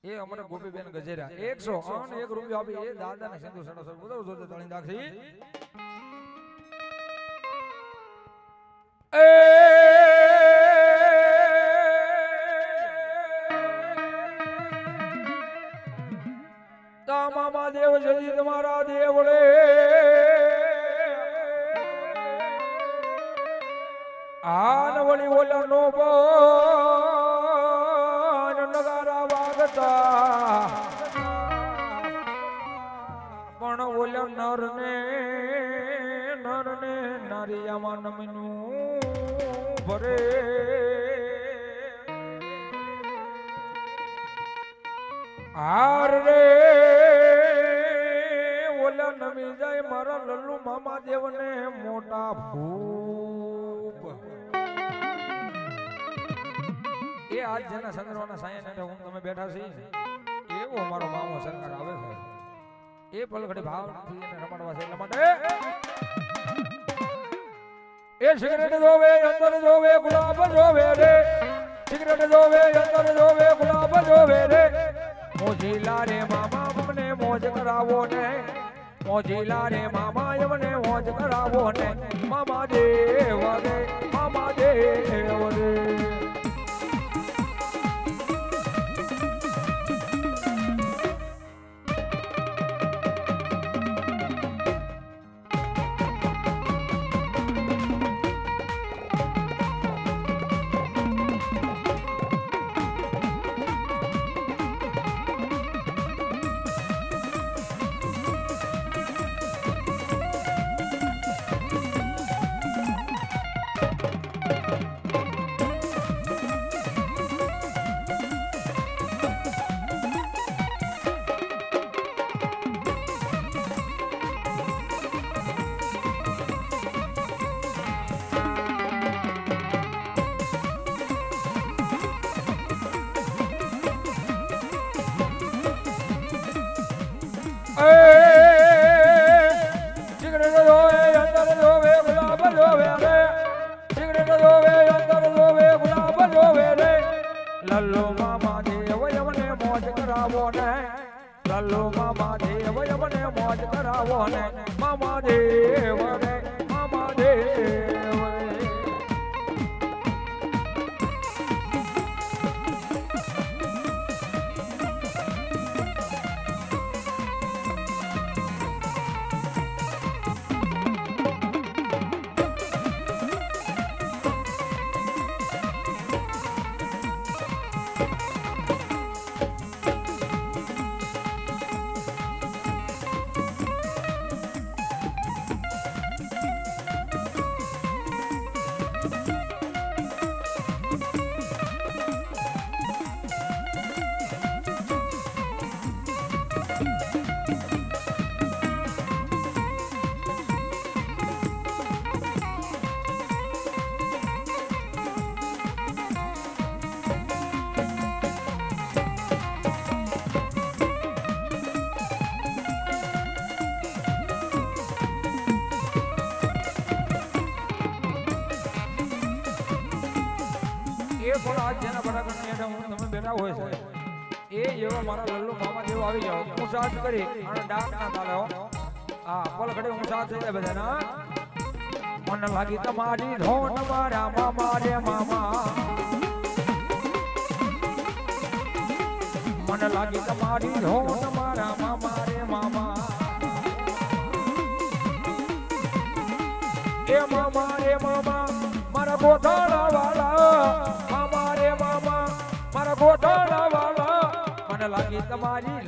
એ અમારે ગોપીબેન ગજેરા 101 રૂપિયા આપી એ દાદાને સિંધુ સડો સર બોલો જોતે તળી નાખી એ મામા દેવ જજી તમારા દેવડે આન વળી ઓલા નો નગારા વાગતા પણ ઓલા નરને નારિયામાં નમીનું ભરે હાર રે ઓલા નમી જાય મારા લલ્લુ મામા દેવને મોટા ભૂપ એ આજ જેના સંગ્રહના સાયન હું તમે બેઠા છીએ એવો મારો મામો સરકાર આવે છે એ પલખડી ભાવથી એને રમાડવા છે એટલા માટે એ સિગરેટ જોવે અંદર જોવે ગુલાબ જોવે રે સિગરેટ જોવે અંદર જોવે ગુલાબ જોવે રે મોજીલા રે મામા મને મોજ કરાવો ને મોજીલા રે મામા મને મોજ કરાવો ને મામા દેવ રે મામા દેવ રે લલ્લુ મામા દેવ યમને મોજ કરાવો ને લલ્લુ મામા દેવ યમને મોજ કરાવો ને મામા દેવ રે મામા દેવ રે પણ આજ જેના બરાબરની હેઠળ હું તમે બેઠા હોય છે એ એવા મારા લલ્લુ મામા જેવો આવી જાવ હું સાથ કરી અને ડાક ના ચાલે હો હા પલ ઘડી હું સાથ થઈ બધાના મન લાગી તમારી ધોન મારા મામા રે મામા મન લાગી તમારી ધોન મારા મામા રે મામા એ મામા રે મામા મારા ગોઠાળા વાળા ગોઠાળા વાળા મને લાગી તમારી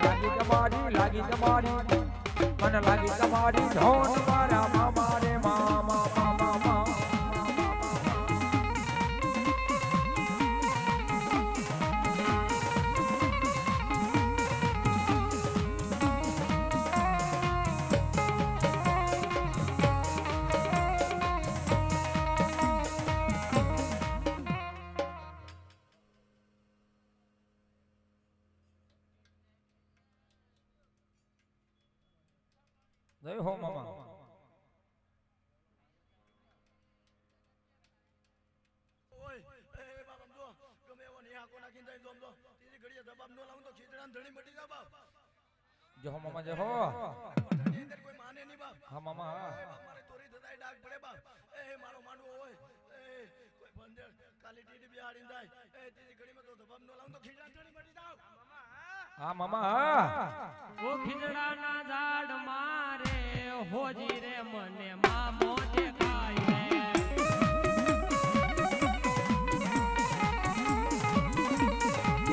મને લાગી તમારી ધોન મારા મામા રે મામા મામા જય હો મામા ઓય એ બાપા જો ગમે એવો નિહા કોના કિંદાઈ જોમ જો તીજી ઘડીએ જવાબ નો લાવું તો ખીચડા ધણી મટી જા બાપ જો મામા જો હો ધણી અંદર કોઈ માને નહીં બાપ હા મામા હા મારે તોરી થતાય ડાક પડે બાપ એ મારો માંડવો હોય એ કોઈ બંદર કાલી ટીડી બિહાડી જાય એ તેની ઘડીમાં તો જવાબ નો લાવું તો ખીચડા ધણી મટી જાવ હા મામા હા ઓ ખીજડાના ઝાડ મારે હોજી રે મને મામો દેખાય રે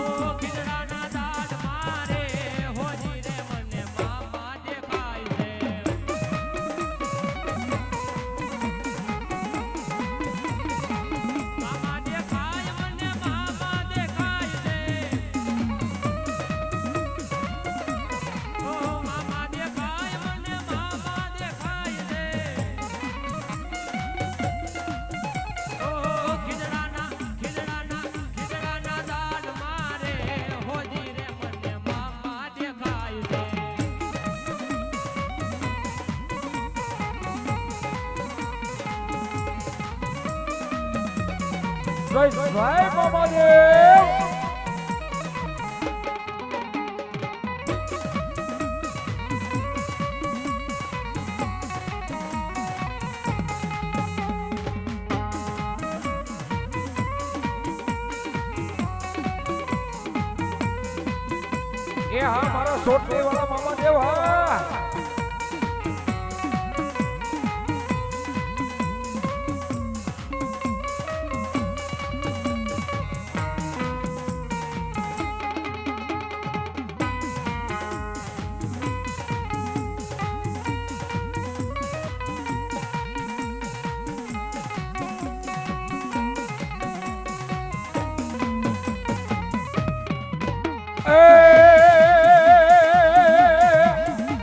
ઓ ખીજડાના ઝાડ મારે હોજી રે મને મામા દેખાય રે મામા દેખાય મને મામા દેખાય રે મામા દેખાય મને મામા દેખાય રે ઓ ખીજડાના ઝાડ મારે હોજી રે મને મામા દેખાય રે જય જય મામા દેવ એ હા મારા સોટલી વાળા મામા દેવ હા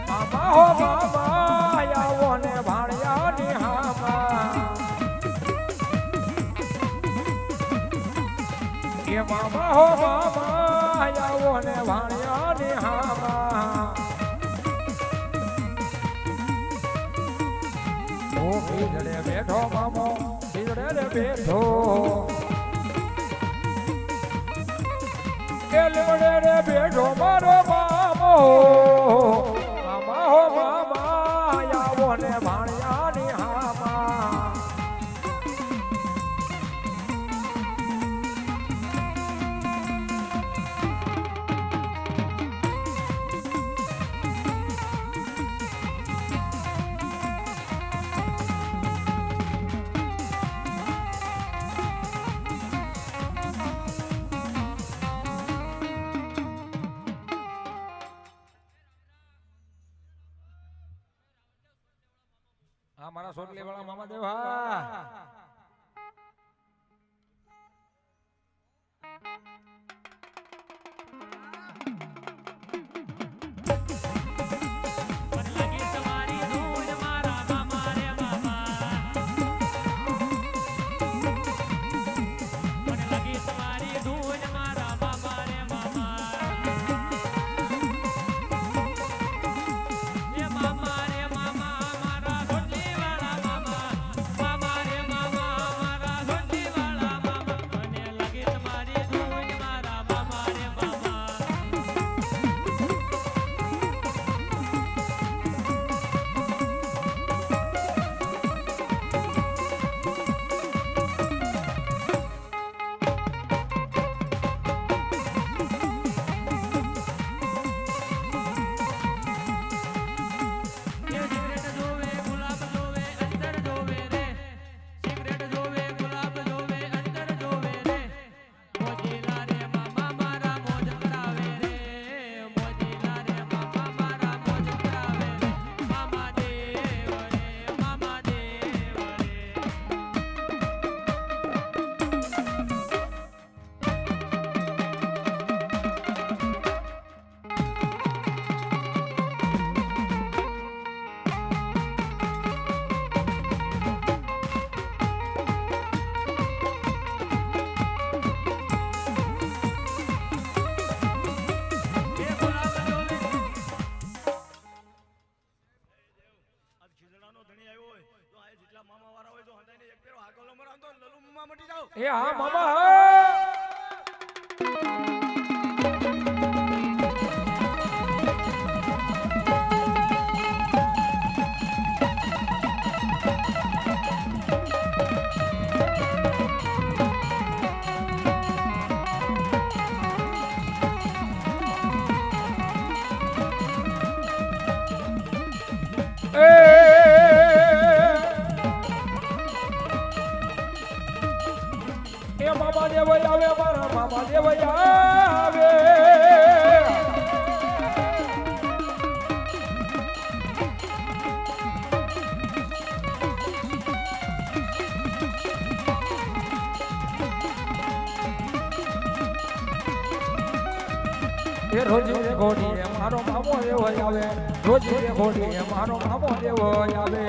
મામા હો મામા આવો ને ભાણિયા ની હામા એ મામા હો મામા આવો ને ભાણિયા ની હામા ઓ ખીજડે બેઠો મામો ખીજડે બેઠો લીમડે રે બેઠો મારો મામો મામા હો મામા આવો ને ભાણિયા ની હામા હા મારા સોટલી વાળા મામા દેવ હા મને લાગી તમારી ધૂળ મારા મામા રે મામા મને લાગી તમારી ધૂળ મારા મામા રે મામા એ મામા રે મામા મારા ધોતી વાળા મામા મામા રે મામા મારા ધોતી વાળા મામા મને લાગી તમારી ધૂળ મારા મામા રે મામા સિગરેટ જોવે ગુલાબ જોવે અંદર જોવે રે સિગરેટ જોવે ગુલાબ જોવે અંદર જોવે રે મોજીલા રે મામા મારા મોજ કરાવે રે મોજીલા રે મામા મારા મોજ કરાવે રે મામા દેવ રે મામા દેવ રે એ ગુલાબ જોવે આજ ખીજડાનો ધણી આવ્યો હોય તો આ જેટલા મામા વાળા હોય તો હંધાઈને એક ફેરો હાકલો મરાવ તો લલુ મામા મટી જાવ એ હા મામા હા મામા દેવ આવે એ રોજી રે ઘોડી મારો મામો દેવ આવે રોજી રે ઘોડી મારો મામો દેવ આવે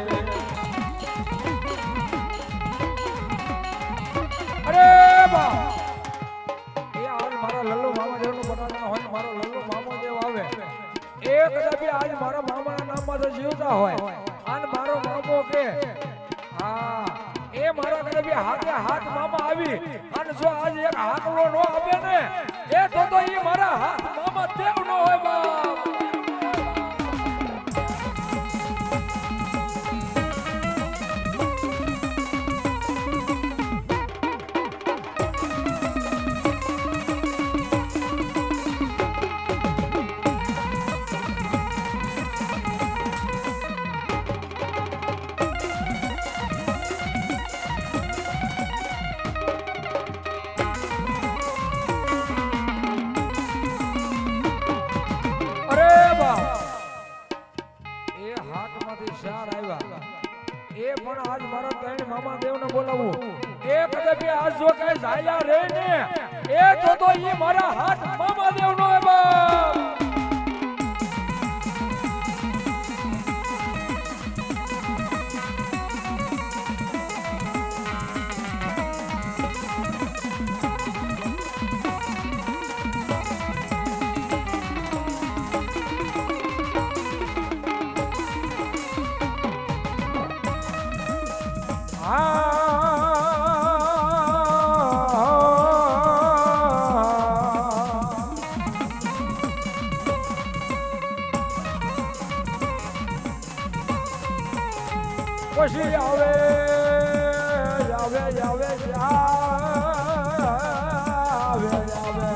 અરે બા એ આજ મારા લલ્લુ મામા દેવનું બનાવના હોય મારો લલ્લુ મામો દેવ આવે એ કદાચ આજ મારા મામાના નામમાં તો જીવતા હોય અને મારો મામો કે હા એ મારા કદાચ હાથે હાથ મામા આવી અને જો આજ એક હાથલો નો આપે ને એ તો એ મારા હાથ મામા દેવ નો હોય બાપ એ પણ આજ મારા ત્રણ મામા દેવને બોલાવું એ કદાચ આજ જો કઈ જાયલા રે ને એ તો ઈ મારા હાથ મામા દેવનો હે બાપ પછી આવે આવે આવે આવે આવે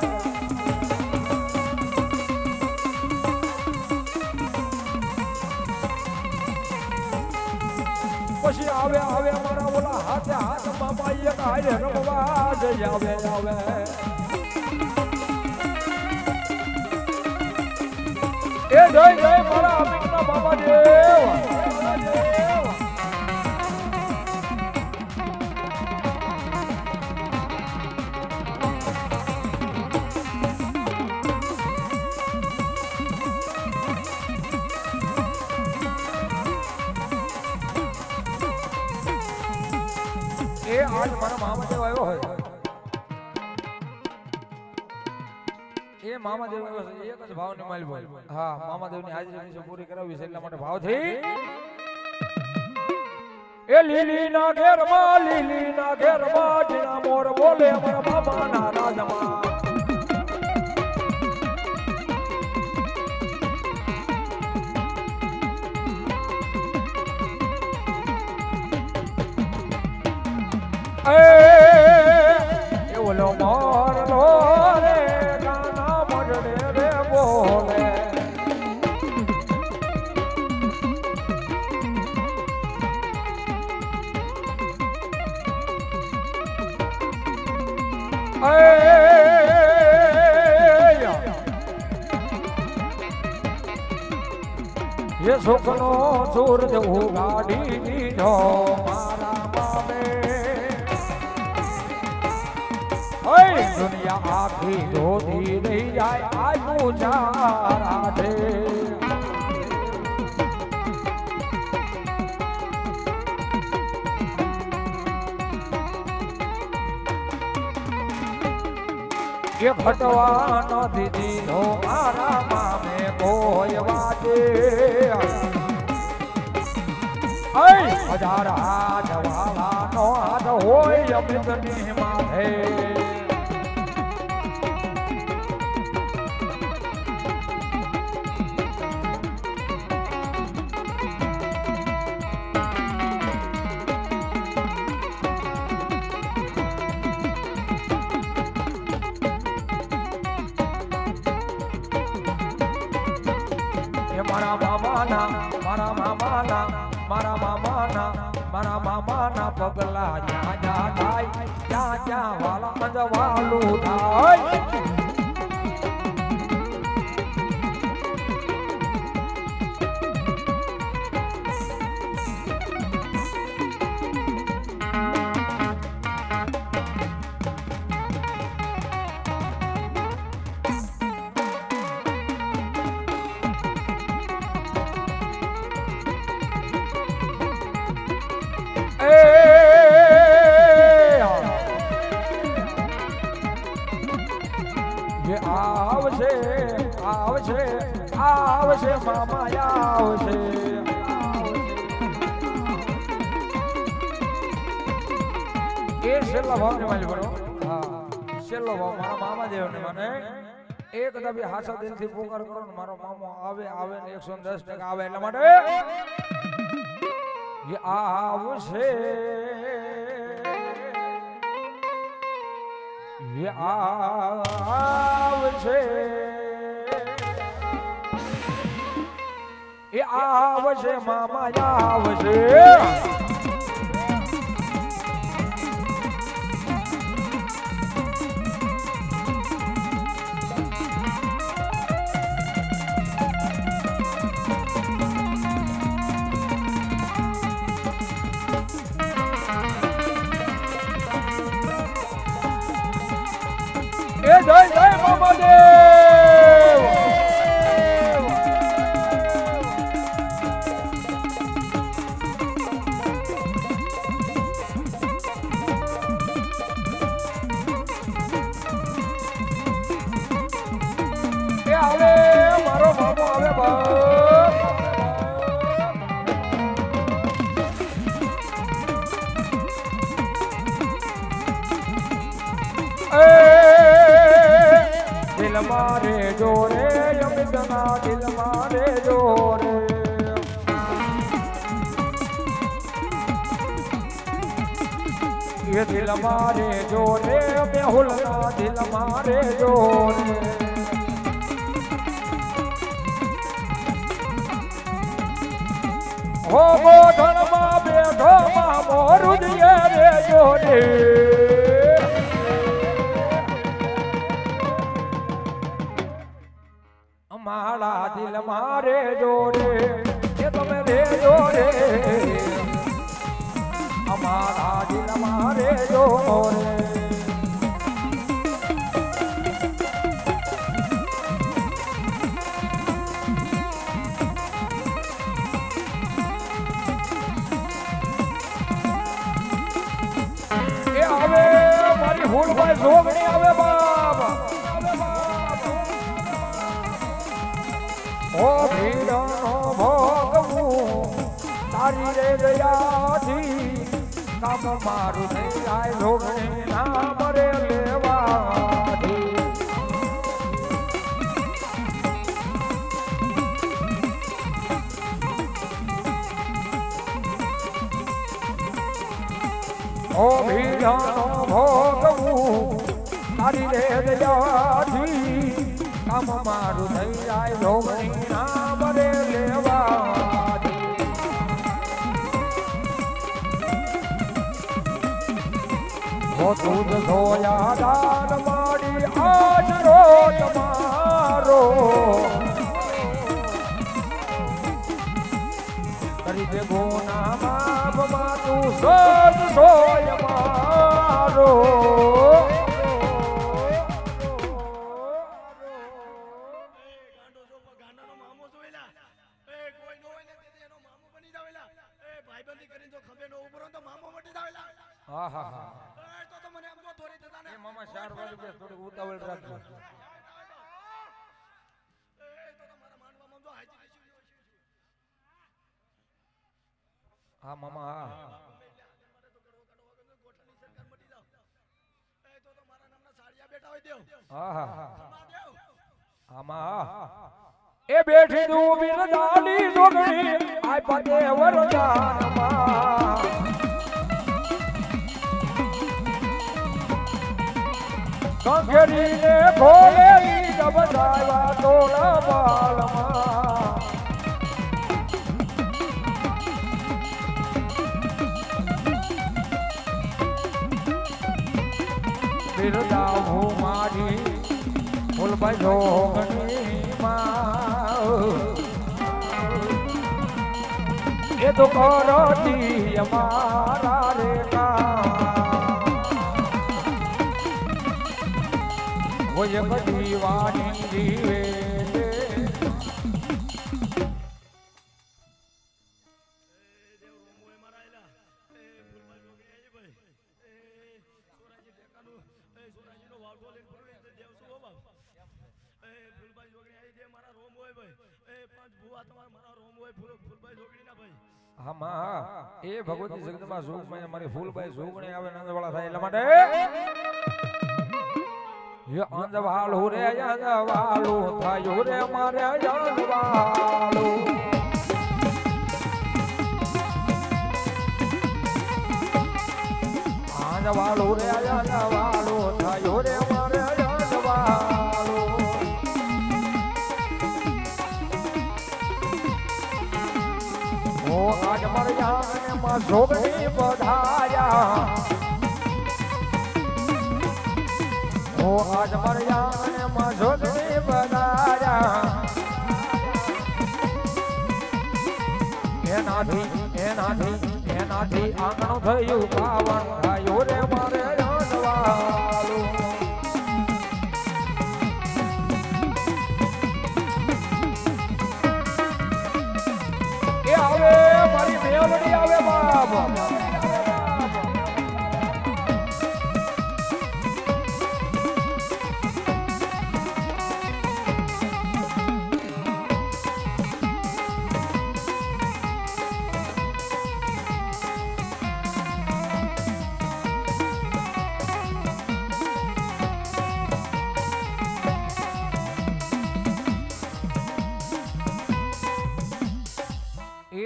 પછી આવે આવે મારા ઓલા હાથે હાથ મામા એક હારે રમવા જઈ આવે આવે એ જય જય મારા અમિતના બાબા દેવ એ આજ મારા મામા દેવ આવ્યો હોય એ મામા દેવ આવ્યો છે એક જ ભાવની માલ બોલ હા મામા દેવની હાજરી પૂરી કરાવી છે એટલા માટે ભાવથી એ લીલી ના ઘેરમાં જીણા મોર બોલે મારા મામાના રાજમાં એ ઓલો મોર રે ગાના મડડે રે બોલે એ સુખનો સૂરજ ઉગાડી દીધો મારા બાબે દુનિયા આખી ધોતી રહી જાય આજનું ચારાધે કે ઘટવા નથી દીધો મારા મામે કોઈ વાતે હજાર હાથ વાળાનો હાથ હોય અમૃતની માથે મારા મારા મામાના પગલા જ્યાં જ્યાં થાય ત્યાં ત્યાં વાલા અંજવાલું થાય જે આવશે આવશે આવશે મામા આવશે એ છેલ્લા ભાવને માલી ભરો હા છેલ્લો ભાવ મારા મામા દેવને મને એક દબી હાસા દિલથી પુકાર કરો ને મારો મામો આવે આવે ને 110% આવે એટલા માટે એ આવશે એ આવશે એ આવશે મામા આવશે એ જય જય મામા દેવ એ આવે મારો મામો આવે બાપ દિલ મારે જોરે અમિતના દિલ મારે જોરે એ દિલ મારે જોરે મેહુલના દિલ મારે જોરે હો ગોઠણમાં બેઠો મામો રુદિયે રે જોરે મારા દિલ મારે જોડે એ તમે રે જોડે અમારા દિલ મારે જોડે એ આવે મારી હુલભાઈ જોગણી આવે બાબા ઓ ભીડનો ભોગવું તારી રે દયાથી કામ મારું નહીં જાય જોગણી નામ રે લેવાથી ઓ ભીડનો ભોગવું તારી રે દયાથી કામ મારું થઈ જાય જોગણી નામ રે લેવાથી ઓ તું જોયા દાન માડી આશરો તમારો કરી દે ગોના બાપમાં તું સોજ સોય મારો હા હા હા તો મને આમ તો થોડી થતા ને એ મામા 4 વાગે બેસ થોડી ઉતાવળ રાખજો એ તો મારા માંડવામાં જો હાજી હા મામા હા ગોઠણની સરકાર મટી જાવ એ તો મારા નામના સાડિયા બેઠા હોય દેવ હા હા હા દેવ આમાં એ બેઠી તું બિરદાની જોગણી આય પદે વરદાનમાં કંકેરીને ખોલેલી દબદાવા તોલા બાલમાં બિરદાવું મારી ફૂલભાઈ જોગણી માં એ તો કરતી અમારા રે હોય બધી વાણી જીવે આમાં એ ભગવતી જગદંબા જોગમાં અમારી ફૂલભાઈ જોગણી આવે નંદવાળા થાય એટલા માટે એ અંજવાળું રે અંજવાળું થયું રે મારે અંજવાળું અંજવાળું રે અંજવાળું થયું રે મારે અંજવાળું ઓ આજ મારે યાને માં જોગણી પધાર્યા ઓ આજ મારે યાને માં જોગણી પધાર્યા એનાથી આંગણું થયું પાવન થયું રે મારે અંજવાળું એ આવે મારી મેલડી આવે બાપ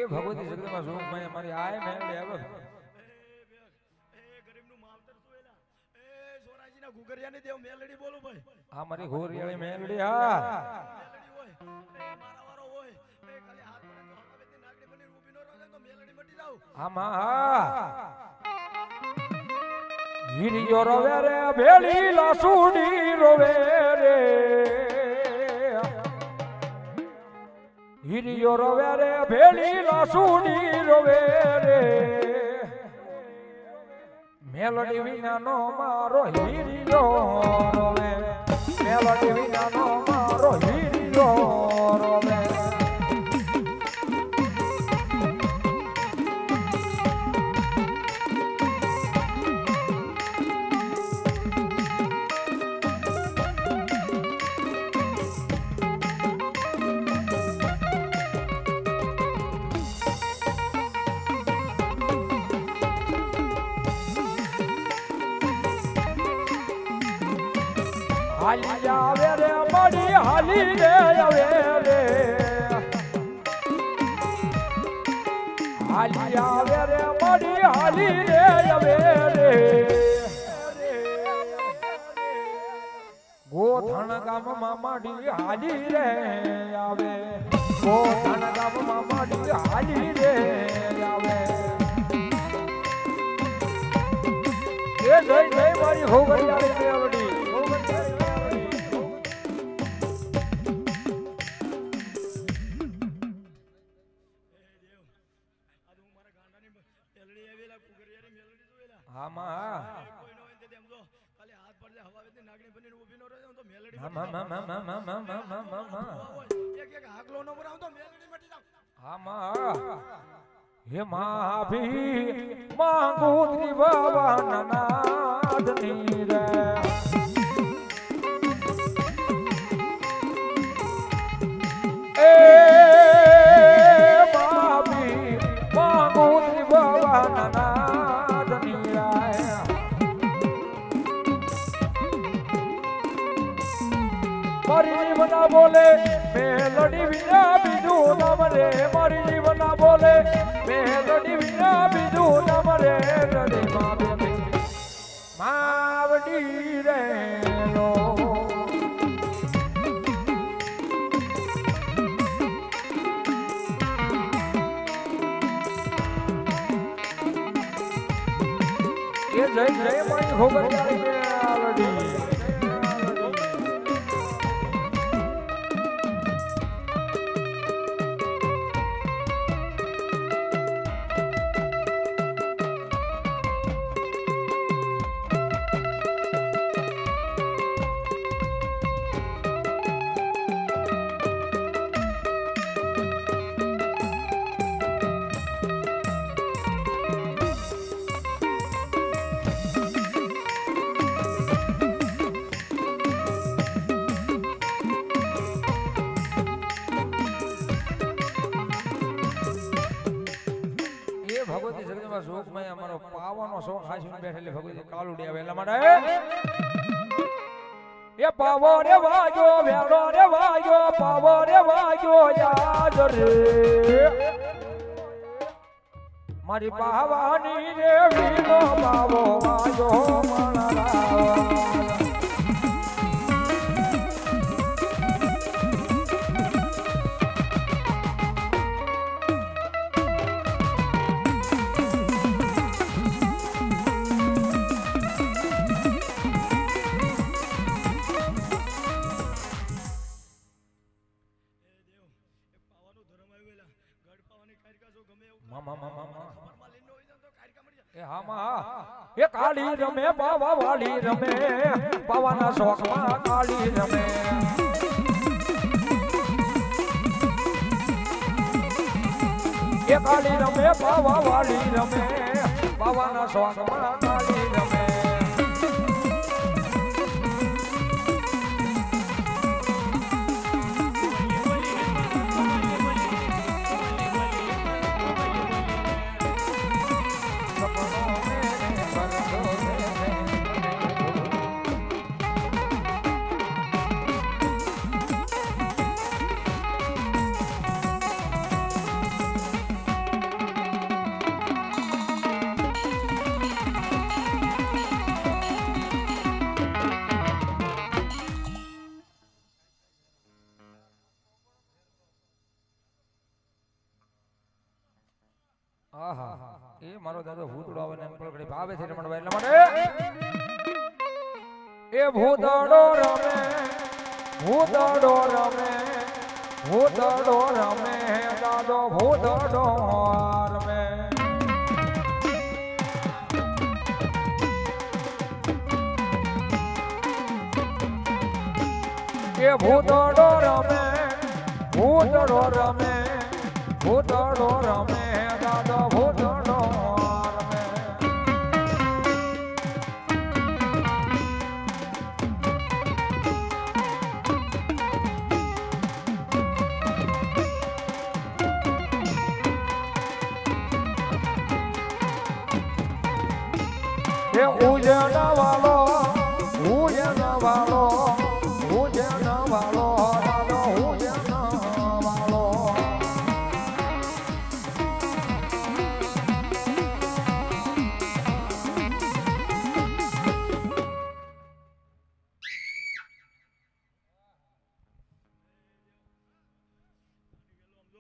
ભગવતી જગદંબા જોગમાં અમારી આય મેલડી આવે ગરીબનું માવતર સુએલા સોરાજીના ગુગરિયાની દેવ મેલડી બોલું ભાઈ આ મારી ઘોરિયાળી મેલડી હા મેલડી હોય મારા વારો હોય ખાલી હાથ પડે તો હવેથી નાગડી બની ઊભી ન રહે તો મેલડી મટી જાવ આમાં હા હીરિયો રોવે રે ભેળી લાસુડી રોવે રે હીરિયો રોવે રે ભેળી લાસુડી રોવે રે મેલડી વિનાનો મારો હીરિયો રોવે મેલડી વિનાનો મારો હીરિયો રોવે હાલી આવે રે મળી હાલી રે આવે રે હાલી આવે રે મળી હાલી રે આવે રે ગોધણ ગામમાં મળી હાલી રે આવે ગોધણ ગામમાં મળી હાલી રે આવે એ જય જય મારી હોગરિયાળી મેલડી આમાં કોઈ નો હોય તે દેમજો ખાલી હાથ પડે હવાથી નાગડી બની ઊભી ન રહે તો મેલડી એક એક હાકલો નો બરાવ તો મેલડી મટી જાવ આમાં હે માભી માંગુ ત્રિભુવન નાદની રે એ માભી માંગુ ત્રિભુવન નાદની રે મારી જીવના બોલે મેલડી વિના બીજું નામ રે મારી જીવના બોલે મેલડી વિના બીજું નામ રે રડે માવડી રે નો એ જય જય મારી હોગરિયાળી મેલડી એ ભગવતી જગદંબા સુખમય અમારો પાવાનો શોખ હાસીને બેઠેલી ભગવતી કાલુડી આવે એટલા માટે એ પાવો રે વાજો વેડો રે વાજો પાવો રે વાજો યાદ રે મારી પાવાની રે વીનો પાવો વાજો મણરા એ કાળી રમે પાવા વાળી રમે પાવાના શોખમાં કાળી રમે એ કાળી રમે પાવા વાળી રમે પાવાના શોખમાં કાળી રમે એ મારો દાદો ભૂતડો આવે ને પલકડી ભાવે છે રમણભાઈ એટલા માટે એ ભૂતડો રમે ભૂતડો રમે ભૂતડો રમે દાદો ભૂતડો રમે એ ભૂતડો રમે ભૂતડો રમે ભૂતડો રમે દાદો ભૂતડો રમે એ ઉજન વાલો ઉજન વાલો ઉજન વાલો દાદો ઉજન વાલો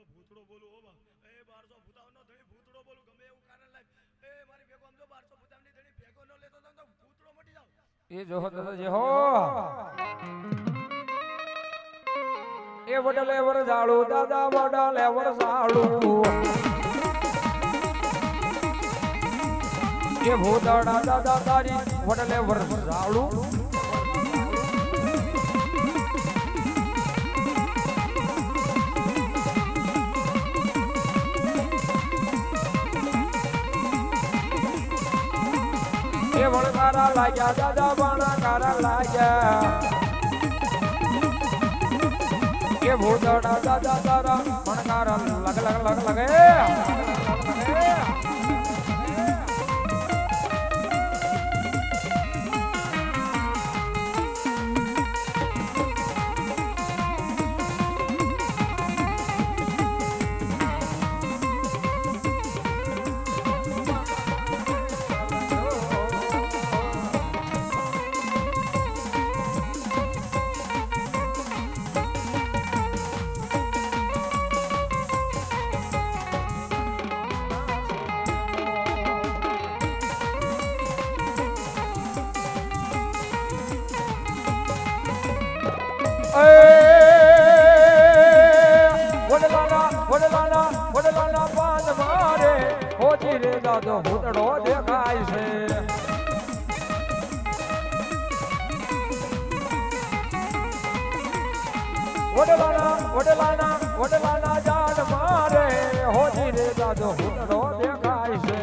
ભૂતડો બોલું હો બા એ 1200 ભૂતાવનો ધણી ભૂતડો બોલું ગમે એવું કારણ લાગ એ મારી ભેગો સમજો 1200 ભૂતાવની ધણી ભેગો ન લેતો તો ભૂતડો મટી જાવ એ જોહો તો જે હો એ વડલે વરસાળું દાદા વડલે વરસાળું એ ભૂતડા દાદા તારી વડલે વરસાળું એ વણકારા લાગ્યા દાદા વણકારા લાગ્યા એ ભૂતડા દાદા તારા વણકારા લગ લગ લગ લગે દાદો ભૂતડો દેખાય છે વડલાના ઝાડ મારે હોજી રે દાદો ભૂતડો દેખાય છે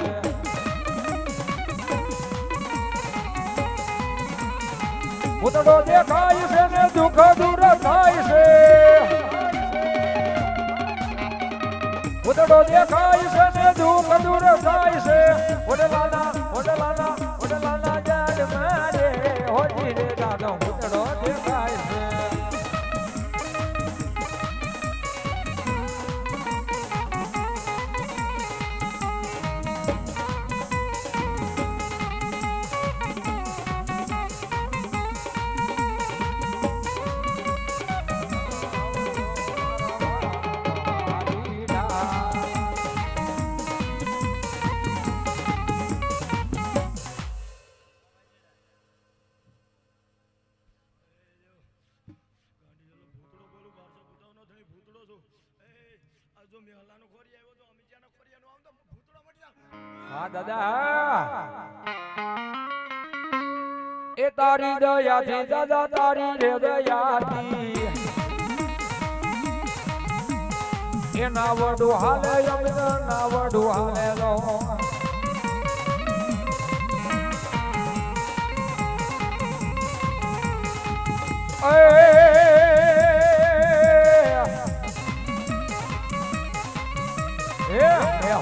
ભૂતડો દેખાય છે ને દુઃખ દૂર થાય છે ભૂતડો દેખાય છે ને દુઃખ દૂર થાય છે વડલાના ઝાડ મારે હોજી રે દાદો ભૂતડો દેખાય છે જો મેહલાનો ખોરી આવ્યો તો અમીજાનો ખોરિયાનો આમ તો ભૂતળો મટી જા હા દાદા એ તારી દયાથી દાદા તારી રે દયાથી એ નાવડું હાલે અમને નાવડું હાલે લો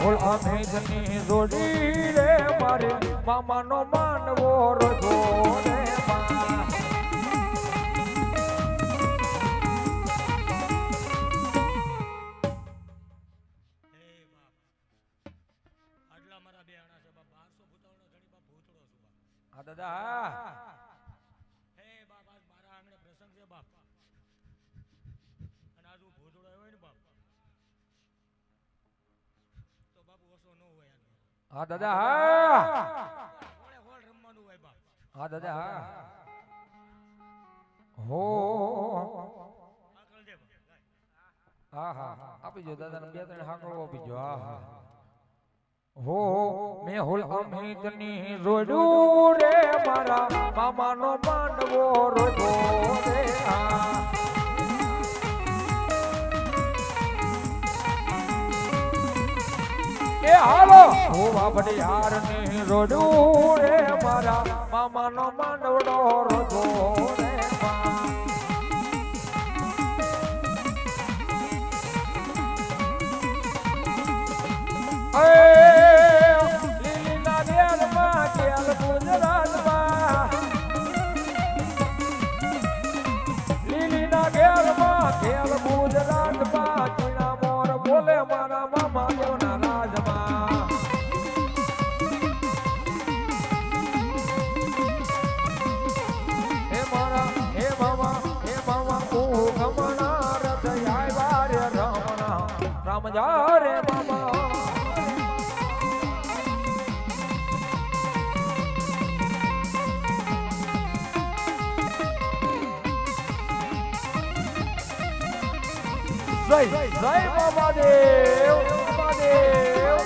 હોલ અમેજની જોડી રે મારે મામાનો માનવો રજો રે આટલા મારા બે આણા છે બાપ 1200 ભૂતાવનો ધણી બાપ ભૂતળો છું બાપ હા દાદા હે બાપ આજ મારા આંગણે પ્રસંગ છે બાપ અને આજ હું ભૂતળો આવ્યો ને બાપ તો બાપુ ઓછો ન હોય આનો હા દાદા હા હોળે હોળ રમવાનું હોય બાપ હા દાદા હા હો આકલ દે બાપ હા હા આપી જો દાદાને બે ત્રણ હાકડો આપી જો હા હા હો મે હોલ અમિતની જોડું રે મારા મામાનો માંડવો રોજો રે હા એ હાલો હો બાપડી યાર ની જોડું રે મારા મામાનો માંડવડો રોજો રે મા લીલીના દેરમાં કેલ ગુજરાતમાં લીલીના ઘેરમાં કેલ ગુજરાતમાં ચીણા મોર બોલે મારા મામા દેવના રાજમાં હે મામા તું ગમણા રથ આવ્યા રે રમણા રામ જા રે મામા જય બાબાદેવ બાબાદેવ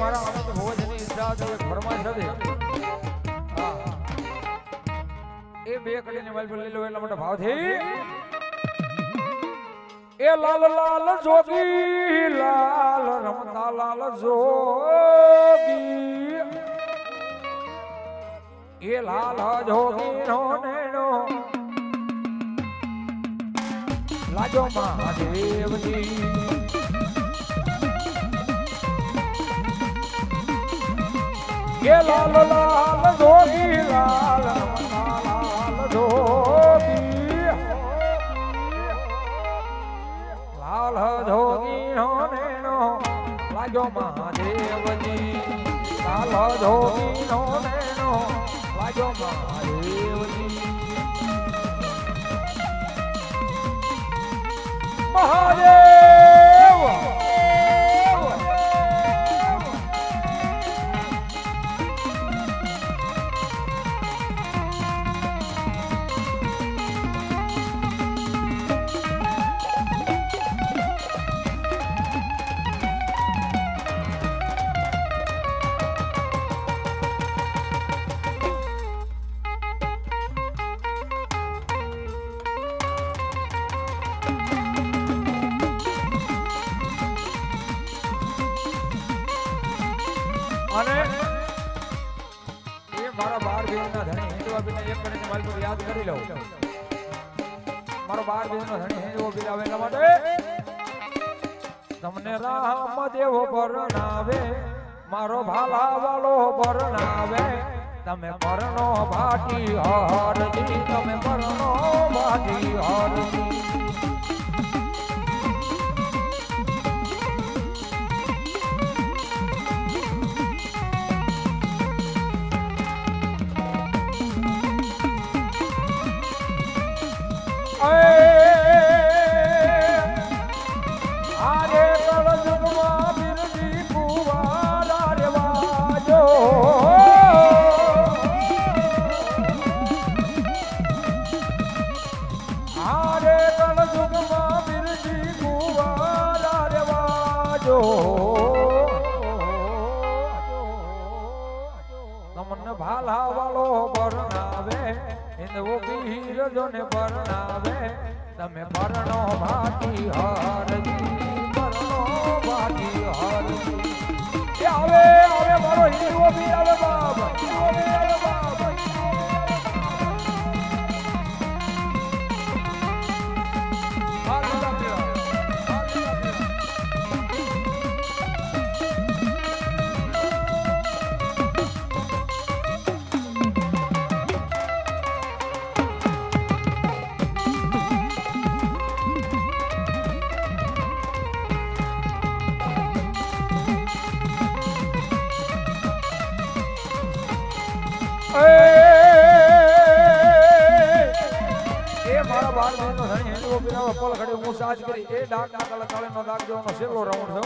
મારા આનંદ ભોજની ઈચ્છા છે ફરમાઈશ હતી હા એ બે કડીને માલ પર લઈ લો એટલા માટે ભાવથી એ લાલ લાલ જોગી લાલ રમતા લાલ જોગી એ લાલ જોગી નો નેનો લાજો મહાદેવજી એ લાલ લાલ જોગી લાલ રમતા લાલ જોગી લાલ જોગી નો નેનો લાજો મહાદેવજી લાલ જોગી નો નેનો લાજો મહાદેવજી મહાદેવ અને એ મારા 12 દિવસના ધણી હિંદવા બીને એક કરીને મારી પર યાદ કરી લઉં મારો 12 દિવસનો ધણી હિંદવો બિલાવે એટલા માટે તમને રામ દેવ પરણાવે મારો ભાલા વાળો પરણાવે તમે પરણો ભાટી હરજી તમે પરણો ભાટી હરજી આરે કળજુગમાં બિરજી કુવારા રે વાજો આરે કળજુગમાં બિરજી કુવારા રે વાજો તમને ભાલા વાળો પરણાવે હિંદવો વીર જોને પરણાવે તમે પરણો ભાટી હરજી પરણો ભાટી હરજી એ આવે આવે મારો હીરો બી આવે બાબા હીરો બી આવે બાબા મારા 12 દિવસનો ધણી હિંદવો બિલાવે પલ ઘડે હું સાજ કરી એ ડાક ના કાલે તાળેનો દાગ દેવાનો છેલ્લો રાઉન્ડ છે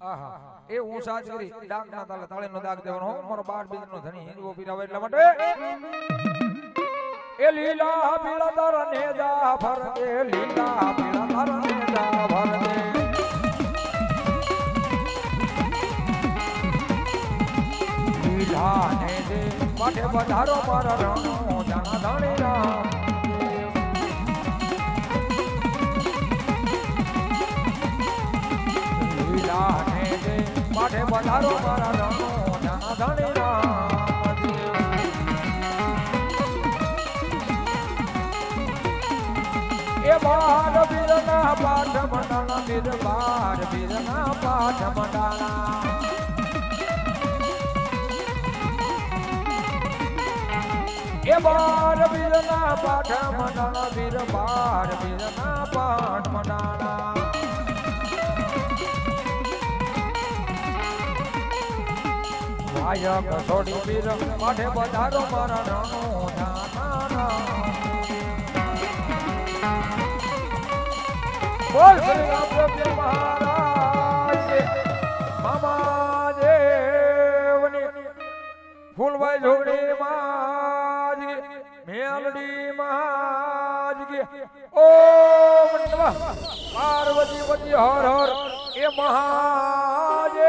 આહા એ હું સાજ કરી ડાક ના તાળેનો દાગ દેવાનો મારો 12 દિવસનો ધણી હિંદવો બિલાવે એટલા માટે એ લીલા પીળા તારા ને જા ફરકે લીલા પીળા તારા ને જા ફરકે લીલા ને દે માટે વધારો મારા રણો જાણા દાણી રામ લીલા ને દે માટે વધારો મારા રણો જાણા દાણી રામ એ બાર બીરના પાઠ મંડાણા બીર બાર બીરના પાઠ મંડાણા એ બાર બીરના પાઠ મંડાણા બીર બાર બીરના પાઠ મંડાણા વાયક છોડી બીર પાઠે વધારો મારા રણો જાના બોલ શ્રી રામદેવ મહારાજ મામા દેવની ફૂલભાઈ જોડી માજ મેલડી માજ ઓમ નમઃ પાર્વતી પતિ હર હર એ મહાદેવ